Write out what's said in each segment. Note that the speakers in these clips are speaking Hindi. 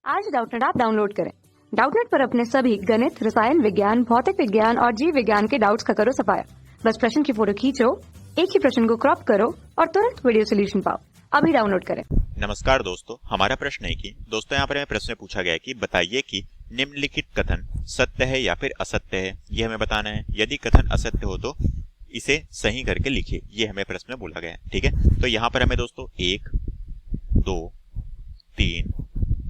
आज डाउटनेट ऐप डाउनलोड करें। डाउटनेट पर अपने सभी गणित, रसायन विज्ञान, भौतिक विज्ञान और जीव विज्ञान के डाउट्स का करो सफाया। बस प्रश्न की फोटो खींचो, एक ही प्रश्न को क्रॉप करो और तुरंत वीडियो सोल्यूशन पाओ। अभी डाउनलोड करें। नमस्कार दोस्तों, हमारा प्रश्न है कि दोस्तों यहाँ पर हमें प्रश्न पूछा गया है कि बताइए कि निम्नलिखित कथन सत्य है या फिर असत्य है। ये हमें बताना है। यदि कथन असत्य हो तो इसे सही करके लिखिए। ये हमें प्रश्न में बोला गया है। ठीक है, तो यहाँ पर हमें दोस्तों 1, 2, 3,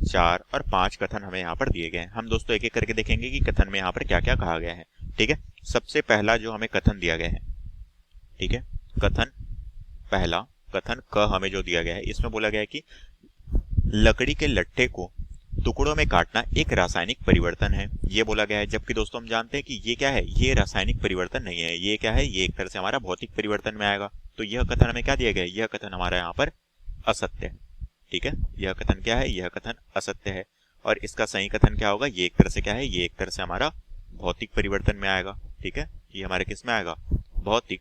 4 और 5 कथन हमें यहाँ पर दिए गए हैं। हम दोस्तों एक एक करके देखेंगे कि कथन में यहाँ पर क्या क्या कहा गया है। ठीक है, सबसे पहला जो हमें कथन दिया गया है, ठीक है, कथन पहला, कथन क हमें जो दिया गया है, इसमें बोला गया है कि लकड़ी के लट्ठे को टुकड़ों में काटना एक रासायनिक परिवर्तन है। ये बोला गया है। जबकि दोस्तों हम जानते हैं कि ये क्या है, ये रासायनिक परिवर्तन नहीं है। ये क्या है, ये एक तरह से हमारा भौतिक परिवर्तन में आएगा। तो यह कथन हमें क्या दिया गया है, यह कथन हमारा यहाँ पर असत्य है। ठीक है, यह कथन क्या है, यह कथन असत्य है। और इसका सही कथन क्या होगा, ये एक तरह से क्या है, ये एक तरह से हमारा भौतिक परिवर्तन में आएगा। ठीक है, ये हमारे किस में आएगा, भौतिक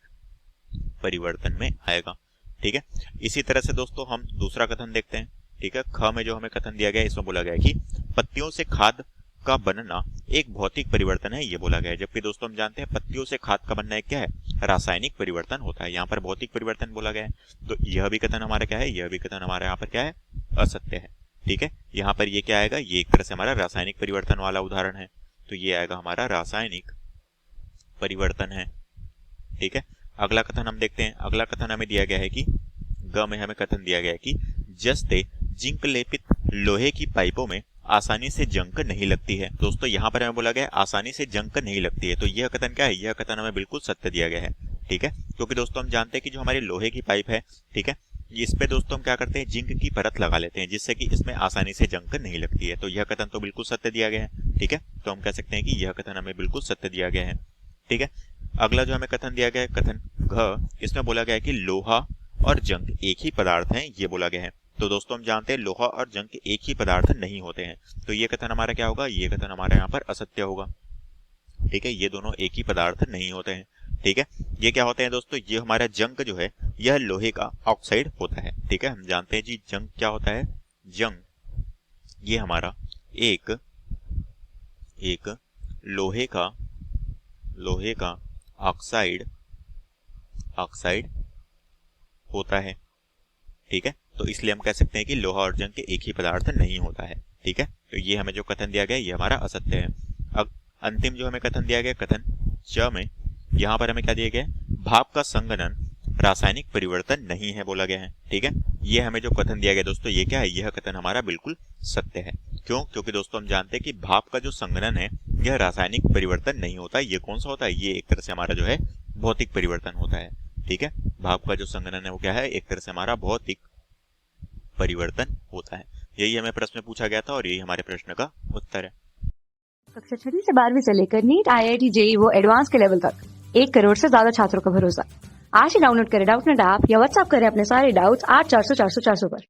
परिवर्तन में आएगा। ठीक है, इसी तरह से दोस्तों हम दूसरा कथन देखते हैं। ठीक है, ख में जो हमें कथन दिया गया है, इसमें बोला गया है कि पत्तियों से खाद का बनना एक भौतिक परिवर्तन है। ये बोला गया है। जबकि दोस्तों हम जानते हैं पत्तियों से खाद का बनना एक क्या है, रासायनिक परिवर्तन होता है। यहाँ पर भौतिक परिवर्तन बोला गया है। तो यह भी कथन हमारा क्या है, यह भी कथन हमारा यहाँ पर क्या है, असत्य है। ठीक है, यहाँ पर ये क्या आएगा, ये एक तरह से हमारा रासायनिक परिवर्तन वाला उदाहरण है। तो ये आएगा हमारा रासायनिक परिवर्तन है। ठीक है, अगला कथन हम देखते हैं। अगला कथन हमें दिया गया है कि ग में हमें कथन दिया गया है कि जस्ते जिंक लेपित लोहे की पाइपों में आसानी से जंग नहीं लगती है। दोस्तों यहाँ पर हमें बोला गया है आसानी से जंग नहीं लगती है। तो यह कथन क्या है, यह कथन हमें बिल्कुल सत्य दिया गया है। ठीक है, क्योंकि दोस्तों हम जानते हैं कि जो हमारे लोहे की पाइप है, ठीक है, इस पे दोस्तों हम क्या करते हैं, जिंक की परत लगा लेते हैं, जिससे कि इसमें आसानी से जंग नहीं लगती है। तो यह कथन तो बिल्कुल सत्य दिया गया है। ठीक है, तो हम कह सकते हैं कि यह कथन हमें बिल्कुल सत्य दिया गया है। ठीक है, अगला जो हमें कथन दिया गया है, कथन घ, इसमें बोला गया है कि लोहा और जंग एक ही पदार्थ हैं। ये बोला गया है। तो दोस्तों हम जानते हैं लोहा और जंग एक ही पदार्थ नहीं होते हैं। तो ये कथन हमारा क्या होगा, ये कथन हमारा यहाँ पर असत्य होगा। ठीक है, ये दोनों एक ही पदार्थ नहीं होते हैं। ठीक है, ये क्या होते हैं दोस्तों, ये हमारा जंग जो है, यह लोहे का ऑक्साइड होता है। ठीक है, हम जानते हैं जी जंग क्या होता है, जंग ये हमारा एक लोहे का ऑक्साइड होता है। ठीक है, तो इसलिए हम कह सकते हैं कि लोहा और जंग के एक ही पदार्थ नहीं होता है। ठीक है, तो ये हमें जो कथन दिया गया ये हमारा असत्य है। अब अंतिम जो हमें कथन दिया गया, कथन च में, यहाँ पर हमें क्या दिया गया है, भाप का संघनन रासायनिक परिवर्तन नहीं है बोला गया है। ठीक है, ये हमें जो कथन दिया गया दोस्तों, ये क्या है, यह कथन हमारा बिल्कुल सत्य है। क्यों, क्योंकि दोस्तों हम जानते हैं कि भाप का जो संघनन है यह रासायनिक परिवर्तन नहीं होता है। ये कौन सा होता है, ये एक तरह से हमारा जो है भौतिक परिवर्तन होता है। ठीक है, भाप का जो संघनन है वो क्या है, एक तरह से हमारा भौतिक परिवर्तन होता है। यही हमें प्रश्न में पूछा गया था और यही हमारे प्रश्न का उत्तर है। कक्षा 6 से 12वीं से लेकर नीट, IIT, JEE वो एडवांस के लेवल तक 1 करोड़ से ज्यादा छात्रों का भरोसा। आज ही डाउनलोड करें डाउटनेट ऐप या व्हाट्सएप करें अपने सारे डाउट्स 8400 400 400 पर।